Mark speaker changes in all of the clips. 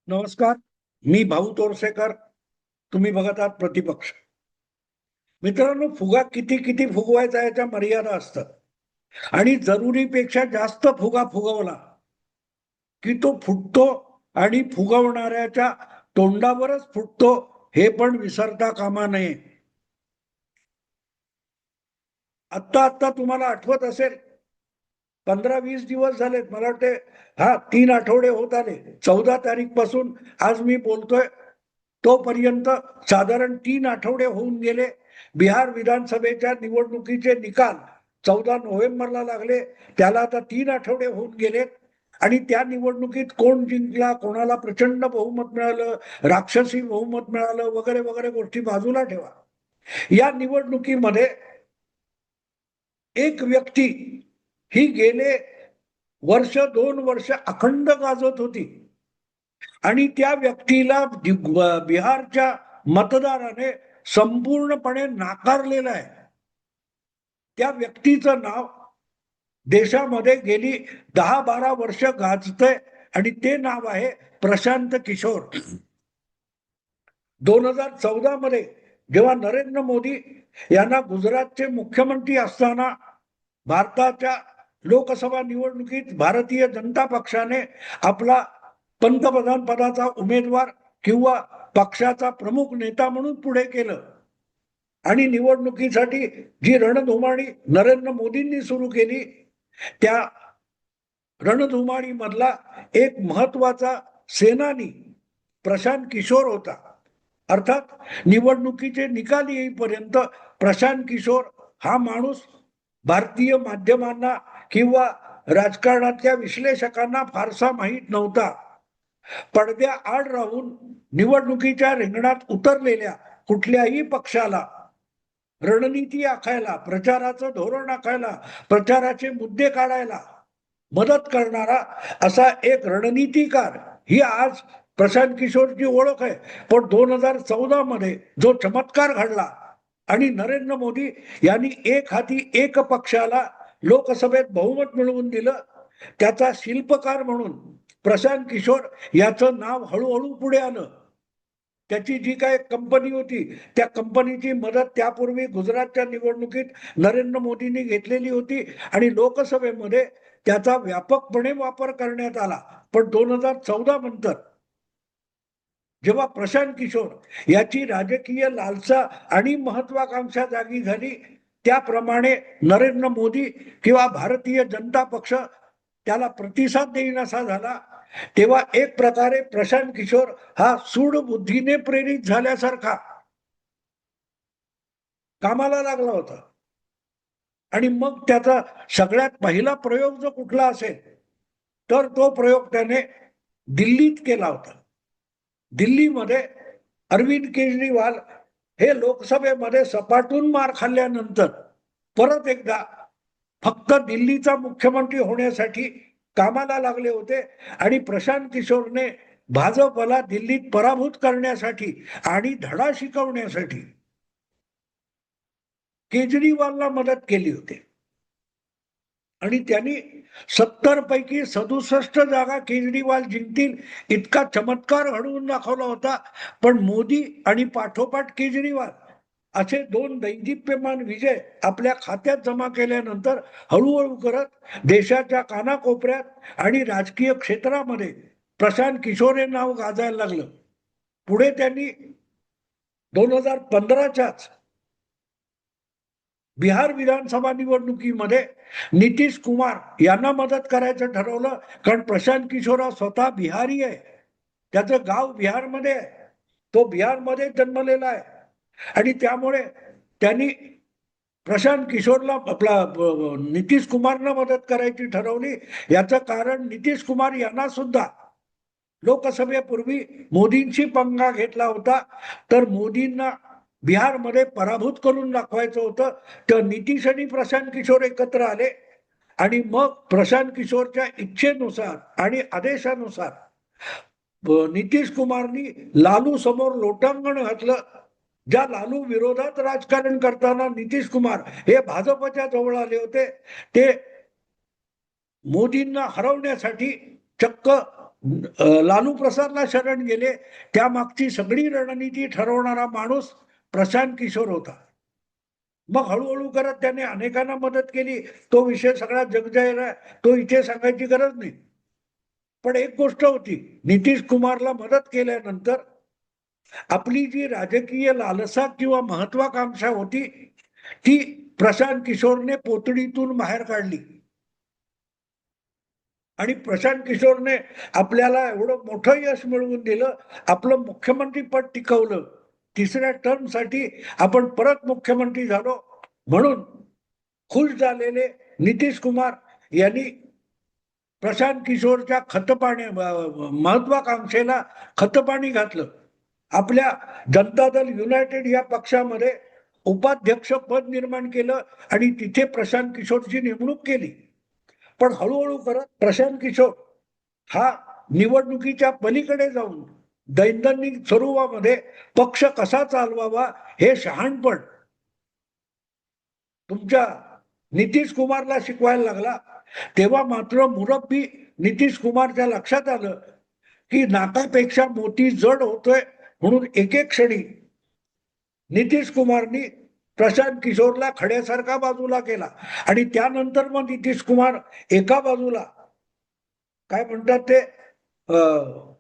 Speaker 1: नमस्कार. मी भाऊ तोरसेकर. तुम्ही बघत आहात प्रतिपक्ष. मित्रांनो, फुगा किती किती फुगवायचा याच्या मर्यादा असतात आणि जरुरीपेक्षा जास्त फुगा फुगवला की तो फुटतो आणि फुगवणाऱ्याच्या तोंडावरच फुटतो, हे पण विसरता कामा नये. आत्ता आत्ता तुम्हाला आठवत असेल, 15-20 दिवस झालेत, मला वाटते. हा, 3 आठवडे होत आले. 14 तारीख पासून आज मी बोलतोय तोपर्यंत साधारण 3 आठवडे होऊन गेले. बिहार विधानसभेच्या निवडणुकीचे निकाल 14 नोव्हेंबरला लागले. त्याला आता 3 आठवडे होऊन गेलेत आणि त्या निवडणुकीत कोण जिंकला, कोणाला प्रचंड बहुमत मिळालं, राक्षसी बहुमत मिळालं, वगैरे वगैरे गोष्टी बाजूला ठेवा. या निवडणुकीमध्ये एक व्यक्ती ही गेले वर्ष 2 वर्ष अखंड गाजत होती आणि त्या व्यक्तीला बिहारच्या मतदाराने संपूर्णपणे नाकारलेलं आहे. त्या व्यक्तीचं नाव देशामध्ये गेली 10-12 वर्ष गाजतंय आणि ते नाव आहे प्रशांत किशोर. 2014 मध्ये जेव्हा नरेंद्र मोदी यांना गुजरातचे मुख्यमंत्री असताना भारताच्या लोकसभा निवडणुकीत भारतीय जनता पक्षाने आपला पंतप्रधान पदाचा उमेदवार किंवा पक्षाचा प्रमुख नेता म्हणून पुढे केलं आणि निवडणुकीसाठी जी रणधुमाळी नरेंद्र मोदींनी सुरू केली, त्या रणधुमाळी मधला एक महत्वाचा सेनानी प्रशांत किशोर होता. अर्थात निवडणुकीचे निकाल येईपर्यंत प्रशांत किशोर हा माणूस भारतीय माध्यमांना किंवा राजकारणातल्या विश्लेषकांना फारसा माहीत नव्हता. पडद्या आड राहून निवडणुकीच्या रिंगणात उतरलेल्या कुठल्याही पक्षाला रणनीती आखायला, प्रचाराचं धोरण आखायला, प्रचाराचे मुद्दे काढायला मदत करणारा असा एक रणनीतिकार ही आज प्रशांत किशोरची ओळख आहे. पण 2014 मध्ये जो चमत्कार घडला आणि नरेंद्र मोदी यांनी एक हाती एक पक्षाला लोकसभेत बहुमत मिळवून दिलं, त्याचा शिल्पकार म्हणून प्रशांत किशोर याचं नाव हळूहळू पुढे आलं. त्याची जी काय कंपनी होती त्या कंपनीची मदत त्यापूर्वी गुजरातच्या निवडणुकीत नरेंद्र मोदींनी घेतलेली होती आणि लोकसभेमध्ये त्याचा व्यापकपणे वापर करण्यात आला. पण 2014 नंतर जेव्हा प्रशांत किशोर याची राजकीय लालसा आणि महत्वाकांक्षा जागी झाली, त्याप्रमाणे नरेंद्र मोदी किंवा भारतीय जनता पक्ष त्याला प्रतिसाद देईनासा झाला. तेव्हा एक प्रकारे प्रशांत किशोर हा सूड बुद्धीने प्रेरित झाल्यासारखा कामाला लागला होता. आणि मग त्याचा सगळ्यात पहिला प्रयोग जो कुठला असेल तर तो प्रयोग त्याने दिल्लीत केला होता. दिल्लीमध्ये अरविंद केजरीवाल हे लोकसभेमध्ये सपाटून मार खाल्ल्यानंतर परत एकदा फक्त दिल्लीचा मुख्यमंत्री होण्यासाठी कामाला लागले होते आणि प्रशांत किशोरने भाजपला दिल्लीत पराभूत करण्यासाठी आणि धडा शिकवण्यासाठी केजरीवालला मदत केली होती आणि त्यांनी 70 पैकी 67 जागा केजरीवाल जिंकतील इतका चमत्कार घडवून दाखवला होता. पण मोदी आणि पाठोपाठ केजरीवाल असे दोन दैदिप्यमान विजय आपल्या खात्यात जमा केल्यानंतर हळूहळू करत देशाच्या कानाकोपऱ्यात आणि राजकीय क्षेत्रामध्ये प्रशांत किशोर हे नाव गाजायला लागलं. पुढे त्यांनी 2015च्याच बिहार विधानसभा निवडणुकीमध्ये नितीश कुमार यांना मदत करायचं ठरवलं, कारण प्रशांत किशोर हा स्वतः बिहारी आहे, त्याचं गाव बिहारमध्ये आहे, तो बिहारमध्ये जन्मलेला आहे आणि त्यामुळे त्यांनी प्रशांत किशोरला आपला नितीश कुमारना मदत करायची ठरवली. याचं कारण नितीश कुमार यांना सुद्धा लोकसभेपूर्वी मोदींशी पंगा घेतला होता, तर मोदींना बिहारमध्ये पराभूत करून दाखवायचं होतं. तर नितीश आणि प्रशांत किशोर एकत्र आले आणि मग प्रशांत किशोरच्या इच्छेनुसार आणि आदेशानुसार नितीश कुमारनी लालू समोर लोटांगण घातलं. ज्या लालू विरोधात राजकारण करताना नितीश कुमार हे भाजपच्या जवळ आले होते, ते मोदींना हरवण्यासाठी चक्क लालू प्रसादला शरण गेले, त्या मागची सगळी रणनीती ठरवणारा माणूस प्रशांत किशोर होता. मग हळूहळू करत त्याने अनेकांना मदत केली. तो विषय सगळा जगजाहीर आहे, तो इथे सांगायची गरज नाही. पण एक गोष्ट होती, नितीश कुमारला मदत केल्यानंतर आपली जी राजकीय लालसा किंवा महत्वाकांक्षा होती ती प्रशांत किशोरने पोतडीतून बाहेर काढली. आणि प्रशांत किशोरने आपल्याला एवढं मोठं यश मिळवून दिलं, आपलं मुख्यमंत्री पद टिकवलं. तिसऱ्या टर्मसाठी आपण परत मुख्यमंत्री झालो. म्हणून खुश झालेले नितीश कुमार यांनी प्रशांत किशोरच्या खतपाणी महत्वाकांक्षेला खतपाणी घातलं. आपल्या जनता दल युनायटेड या पक्षामध्ये उपाध्यक्ष पद निर्माण केलं आणि तिथे प्रशांत किशोरची नेमणूक केली. पण हळूहळू करत प्रशांत किशोर हा निवडणुकीच्या पलीकडे जाऊन दैनंदिन स्वरूपामध्ये पक्ष कसा चालवावा हे शहाणपण तुमच्या नितीश कुमारला शिकवायला लागला. तेव्हा मात्र मुरब्बी नितीश कुमारच्या लक्षात आलं की नाकापेक्षा मोती जड होतोय, म्हणून एक एक क्षणी नितीश कुमारनी प्रशांत किशोरला खड्यासारखा बाजूला केला. आणि त्यानंतर मग नितीश कुमार एका बाजूला काय म्हणतात ते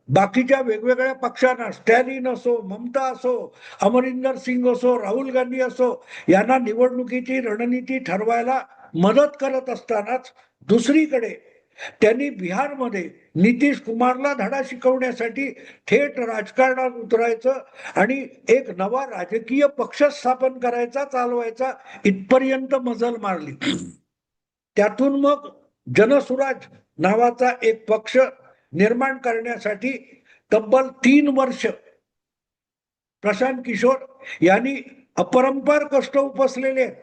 Speaker 1: बाकीच्या वेगवेगळ्या पक्षांना, स्टॅलिन असो, ममता असो, अमरिंदर सिंग असो, राहुल गांधी असो, यांना निवडणुकीची रणनीती ठरवायला मदत करत असतानाच दुसरीकडे त्यांनी बिहारमध्ये नितीश कुमारला धडा शिकवण्यासाठी थेट राजकारणात उतरायचं आणि एक नवा राजकीय पक्ष स्थापन करायचा, चालवायचा इथपर्यंत मजल मारली. त्यातून मग जनसुराज नावाचा एक पक्ष निर्माण करण्यासाठी तब्बल 3 वर्ष प्रशांत किशोर यांनी अपरंपार कष्ट उपसलेले आहेत.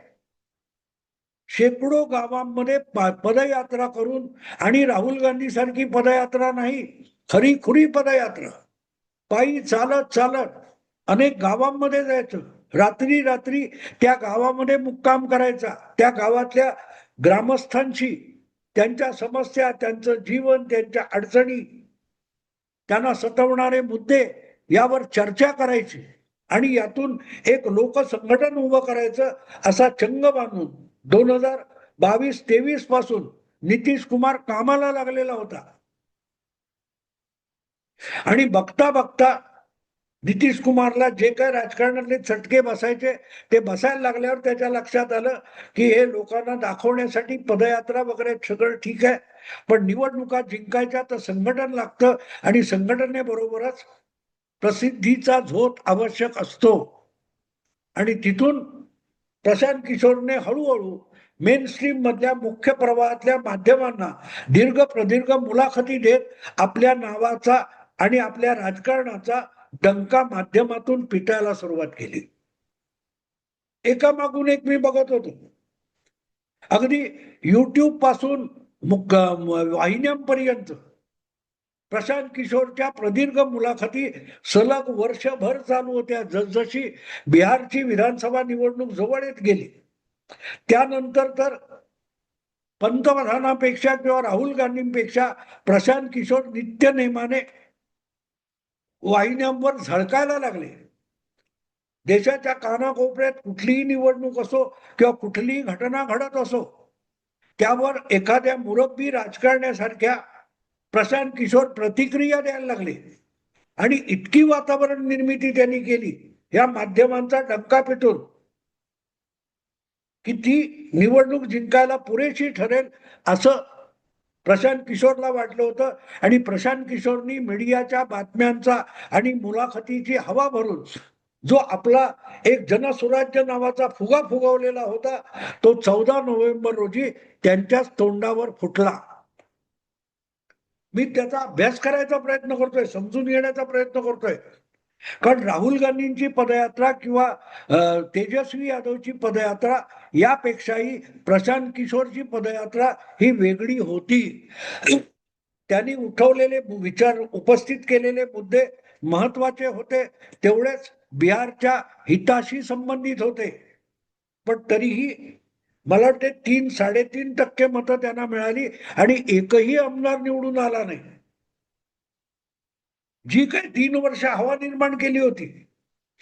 Speaker 1: शेकडो गावांमध्ये पदयात्रा करून, आणि राहुल गांधी सारखी पदयात्रा नाही, खरी खुरी पदयात्रा, पायी चालत चालत अनेक गावांमध्ये जायचं. रात्री रात्री त्या गावामध्ये मुक्काम करायचा. त्या गावातल्या ग्रामस्थांशी त्यांच्या समस्या, त्यांचं जीवन, त्यांच्या अडचणी, त्यांना सतवणारे मुद्दे यावर चर्चा करायची आणि यातून एक लोकसंघटन उभं करायचं असा चंग बांधून 2022-23 पासून नितीश कुमार कामाला लागलेला होता. आणि बघता बघता नितीश कुमारला जे काही राजकारणातले चटके बसायचे ते बसायला लागल्यावर त्याच्या लक्षात आलं की हे लोकांना दाखवण्यासाठी पदयात्रा वगैरे सगळं ठीक आहे, पण निवडणुका जिंकायच्या तर संघटन लागतं आणि संघटनेबरोबरच प्रसिद्धीचा झोत आवश्यक असतो. आणि तिथून प्रशांत किशोरने हळूहळू मेन स्ट्रीम मधल्या मुख्य प्रवाहातल्या माध्यमांना दीर्घ प्रदीर्घ मुलाखती देत आपल्या नावाचा आणि आपल्या राजकारणाचा डंका माध्यमातून पिटायला सुरुवात केली. एकामागून एक मी बघत होतो. अगदी युट्यूब पासून वाहिन्यांपर्यंत प्रशांत किशोरच्या प्रदीर्घ मुलाखती सलग वर्षभर चालू होत्या. जसजशी बिहारची विधानसभा निवडणूक जवळ येत गेली त्यानंतर तर पंतप्रधानापेक्षा किंवा राहुल गांधींपेक्षा प्रशांत किशोर नित्य नेमाने वाहिन्यांवर झळकायला लागले. देशाच्या कानाकोपऱ्यात कुठलीही निवडणूक असो किंवा कुठलीही घटना घडत असो, त्यावर एखाद्या मुरब्बी राजकारण्यासारख्या प्रशांत किशोर प्रतिक्रिया द्यायला लागले. आणि इतकी वातावरण निर्मिती त्यांनी केली या माध्यमांचा डंका पेटून की ती निवडणूक जिंकायला पुरेशी ठरेल असं प्रशांत किशोरला वाटलं होतं. आणि प्रशांत किशोरनी मीडियाच्या बातम्यांचा आणि मुलाखतीची हवा भरून जो आपला एक जनसुराज्य नावाचा फुगा फुगवलेला होता तो 14 नोव्हेंबर रोजी त्यांच्याच तोंडावर फुटला. मी त्याचा अभ्यास करायचा प्रयत्न करतोय, समजून घेण्याचा प्रयत्न करतोय. कारण राहुल गांधींची पदयात्रा किंवा तेजस्वी यादवची पदयात्रा यापेक्षाही प्रशांत किशोरची पदयात्रा ही वेगळी होती. त्यांनी उठवलेले विचार, उपस्थित केलेले मुद्दे महत्वाचे होते, तेवढेच बिहारच्या हिताशी संबंधित होते. पण तरीही मला वाटते 3-3.5% मतं त्यांना मिळाली आणि एकही आमदार निवडून आला नाही. जी काही 3 वर्ष हवा निर्माण केली होती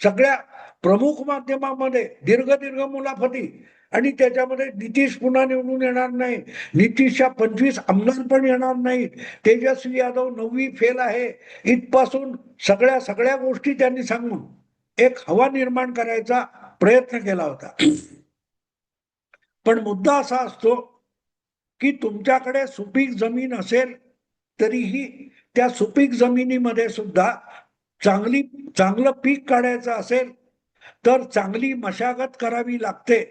Speaker 1: सगळ्या प्रमुख माध्यमांमध्ये, दीर्घ दीर्घ मुलाखती, आणि त्याच्यामध्ये नितीश पुन्हा निवडून येणार नाही, नितीशच्या 25 आमदार पण येणार नाहीत, तेजस्वी यादव 9वी फेल आहे, इथपासून सगळ्या सगळ्या गोष्टी त्यांनी सांगून एक हवा निर्माण करायचा प्रयत्न केला होता. पण मुद्दा असा असतो की तुमच्याकडे सुपीक जमीन असेल तरीही त्या सुपीक जमिनीमध्ये सुद्धा चांगलं पीक काढायचं असेल तर चांगली मशागत करावी लागते.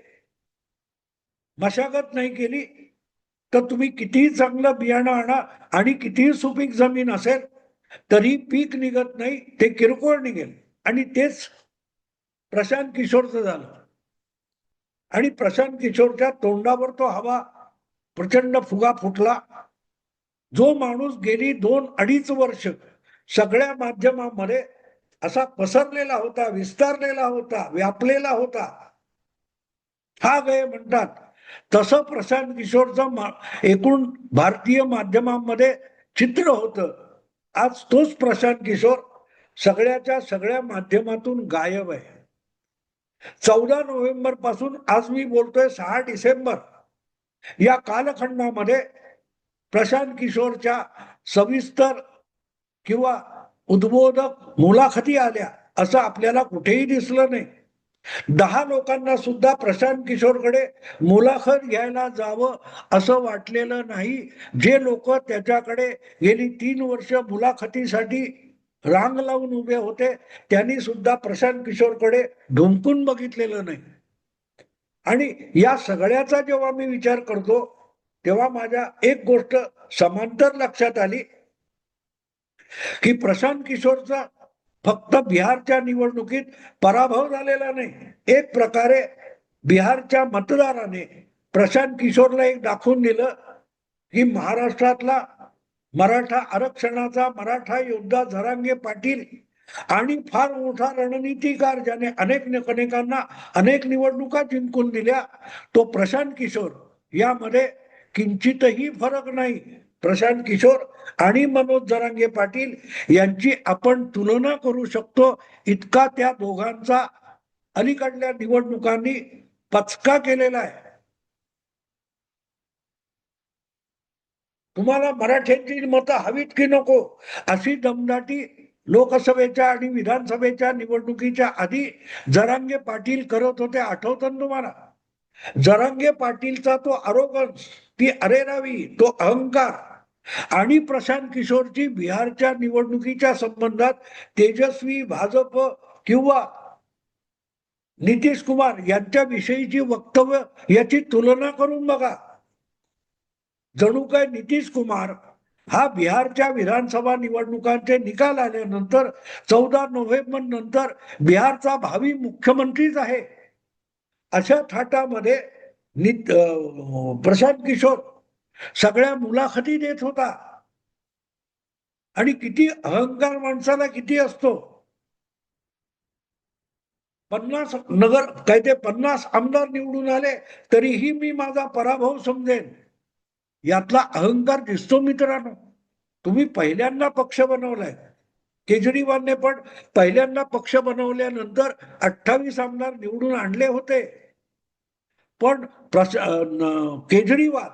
Speaker 1: मशागत नाही केली तर तुम्ही कितीही चांगलं बियाणं आणा आणि कितीही सुपीक जमीन असेल तरी पीक निघत नाही, ते किरकोळ निघेल. आणि तेच प्रशांत किशोरचं झालं. आणि प्रशांत किशोरच्या तोंडावर तो हवा प्रचंड फुगा फुटला. जो माणूस गेली 2-2.5 वर्ष सगळ्या माध्यमांमध्ये असा पसरलेला होता, विस्तारलेला होता, व्यापलेला होता, हा गय म्हणतात, तसं प्रशांत किशोरचं एकूण भारतीय माध्यमांमध्ये चित्र होतं. आज तोच प्रशांत किशोर सगळ्याच्या सगळ्या माध्यमातून गायब आहे. 14 नोव्हेंबर पासून आज मी बोलतोय 6 डिसेंबर या कालखंडामध्ये प्रशांत किशोरच्या सविस्तर किंवा उद्बोधक मुलाखती आल्या असं आपल्याला कुठेही दिसलं नाही. 10 लोकांना सुद्धा प्रशांत किशोरकडे मुलाखत घ्यायला जावं असं वाटलेलं नाही. जे लोक त्याच्याकडे गेली 3 वर्ष मुलाखतीसाठी रांग लावून उभे होते त्यांनी सुद्धा प्रशांत किशोरकडे ढुंकून बघितलेलं नाही. आणि या सगळ्याचा जेव्हा मी विचार करतो तेव्हा माझ्या एक गोष्ट समांतर लक्षात आली की प्रशांत किशोरचा फक्त बिहारच्या निवडणुकीत पराभव झालेला नाही. एक प्रकारे बिहारच्या मतदाराने प्रशांत किशोरला एक दाखवून दिलं की महाराष्ट्रातला मराठा आरक्षणाचा मराठा योद्धा जरांगे पाटील आणि फार मोठा रणनीतिकार ज्याने अनेकांना अनेक निवडणुका जिंकून दिल्या, तो प्रशांत किशोर. यामध्ये किंचितही फरक नाही. प्रशांत किशोर आणि मनोज जरांगे पाटील यांची आपण तुलना करू शकतो इतका त्या दोघांचा अलीकडल्या निवडणुकांनी पचका केलेला आहे. तुम्हाला मराठ्यांची मतं हवीत की नको अशी दमदाटी लोकसभेच्या आणि विधानसभेच्या निवडणुकीच्या आधी जरांगे पाटील करत होते. आठवतं तुम्हाला? जरांगे पाटीलचा तो आरोगन्स, ती अरेरावी, तो अहंकार, आणि प्रशांत किशोरची बिहारच्या निवडणुकीच्या संबंधात तेजस्वी, भाजप किंवा नितीश कुमार यांच्या विषयीची वक्तव्य याची तुलना करून बघा. जणू काय नितीश कुमार हा बिहारच्या विधानसभा निवडणुकांचे निकाल आल्यानंतर 14 नोव्हेंबर नंतर बिहारचा भावी मुख्यमंत्रीच आहे अशा थाटामध्ये प्रशांत किशोर सगळ्या मुलाखती देत होता. आणि किती अहंकार माणसाला किती असतो. 50 नगर काय ते 50 आमदार निवडून आले तरीही मी माझा पराभव समजेन, यातला अहंकार दिसतो मित्रांनो. तुम्ही पहिल्यांदा पक्ष बनवलाय, केजरीवालने पण पहिल्यांदा पक्ष बनवल्यानंतर 28 आमदार निवडून आणले होते. पण केजरीवाल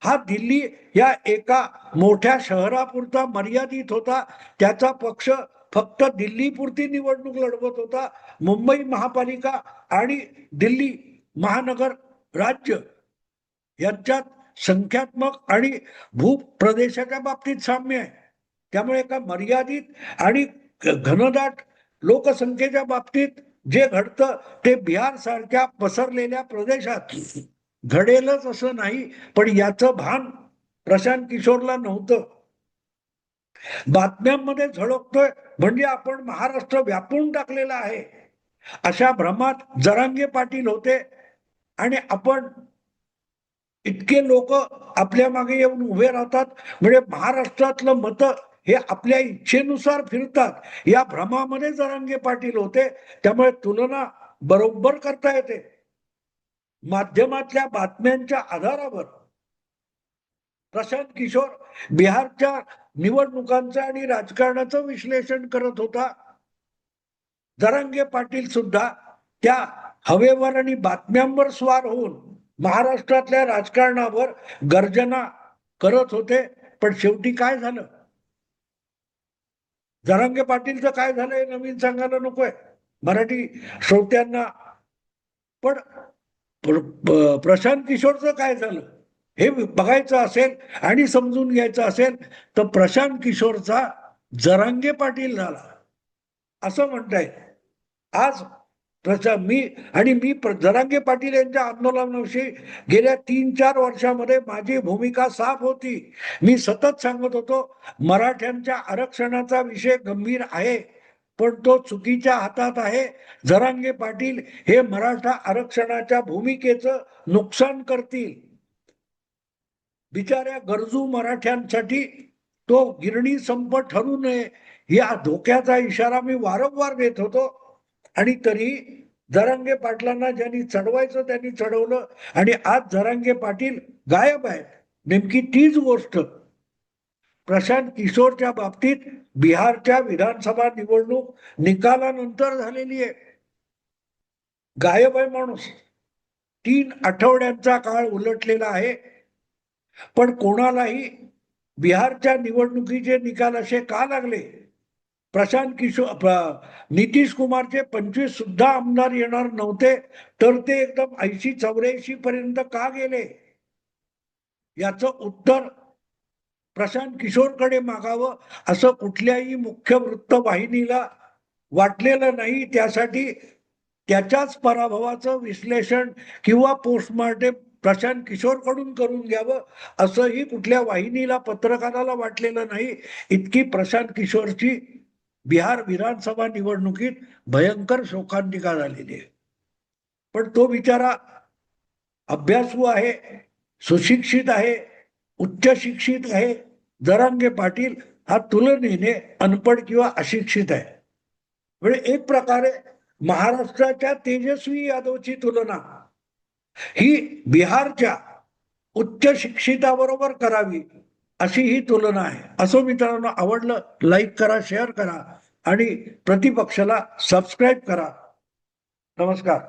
Speaker 1: हा दिल्ली या एका मोठ्या शहरापुरता मर्यादित होता. त्याचा पक्ष फक्त दिल्लीपुरती निवडणूक लढवत होता. मुंबई महापालिका आणि दिल्ली महानगर राज्य यांच्यात संख्यात्मक आणि भूप्रदेशाच्या बाबतीत साम्य आहे. त्यामुळे एका मर्यादित आणि घनदाट लोकसंख्येच्या बाबतीत जे घडतं ते बिहार सारख्या पसरलेल्या प्रदेशात घडेलच असं नाही. पण याचं भान प्रशांत किशोरला नव्हतं. बातम्यांमध्ये झळकतोय म्हणजे आपण महाराष्ट्र व्यापून टाकलेला आहे अशा भ्रमात जरांगे पाटील होते. आणि आपण इतके लोक आपल्या मागे येऊन उभे राहतात म्हणजे महाराष्ट्रातलं मत हे आपल्या इच्छेनुसार फिरतात या भ्रमामध्ये जरांगे पाटील होते. त्यामुळे तुलना बरोबर करता येते. माध्यमातल्या बातम्यांच्या आधारावर प्रशांत किशोर बिहारच्या निवडणुकांचं आणि राजकारणाचं विश्लेषण करत होता. जरांगे पाटील सुद्धा त्या हवेवर आणि बातम्यांवर स्वार होऊन महाराष्ट्रातल्या राजकारणावर गर्जना करत होते. पण शेवटी काय झालं? जरांगे पाटीलचं काय झालंय नवीन सांगायला नकोय मराठी श्रोत्यांना. पण प्रशांत किशोरचं काय झालं हे बघायचं असेल आणि समजून घ्यायचं असेल तर प्रशांत किशोरचा जरांगे पाटील झाला असं म्हणताय. आज मी जरांगे पाटील यांच्या आंदोलनाविषयी गेल्या 3-4 वर्षामध्ये माझी भूमिका साफ होती. मी सतत सांगत होतो मराठ्यांच्या आरक्षणाचा विषय गंभीर आहे पण तो चुकीच्या हातात आहे. जरांगे पाटील हे मराठा आरक्षणाच्या भूमिकेचं नुकसान करतील. बिचाऱ्या गरजू मराठ्यांसाठी तो गिरणी संप ठरू नये या धोक्याचा इशारा मी वारंवार देत होतो. आणि तरी जरांगे पाटलांना ज्यांनी चढवायचं त्यांनी चढवलं आणि आज जरांगे पाटील गायब आहेत. नेमकी तीच गोष्ट प्रशांत किशोरच्या बाबतीत बिहारच्या विधानसभा निवडणूक निकालानंतर झालेली आहे. गायब आहे माणूस. 3 आठवड्यांचा काळ उलटलेला आहे पण कोणालाही बिहारच्या निवडणुकीचे निकाल असे का लागले? प्रशांत किशोर नितीश कुमारचे 25 सुद्धा आमदार येणार नव्हते तर ते एकदम 80-84 पर्यंत का गेले? याचं उत्तर प्रशांत किशोरकडे मागावं असं कुठल्याही मुख्य वृत्तवाहिनीला वाटलेलं नाही. त्यासाठी त्याच्याच पराभवाचं विश्लेषण किंवा पोस्टमार्टेम प्रशांत किशोरकडून करून घ्यावं असंही कुठल्या वाहिनीला पत्रकाराला वाटलेलं नाही. इतकी प्रशांत किशोरची बिहार विधानसभा निवडणुकीत भयंकर शोकांतिका झालेली आहे. पण तो बिचारा अभ्यासू आहे, सुशिक्षित आहे, उच्च शिक्षित आहे. जरांगे पाटील हा तुलनेने अनपढ किंवा अशिक्षित आहे. म्हणजे एक प्रकारे महाराष्ट्राच्या तेजस्वी यादवची तुलना ही बिहारच्या उच्च शिक्षिताबरोबर करावी अशी ही तुलना आहे. असं मित्रांनो, आवडलं लाईक करा, शेअर करा आणि प्रतिपक्षाला सबस्क्राईब करा. नमस्कार.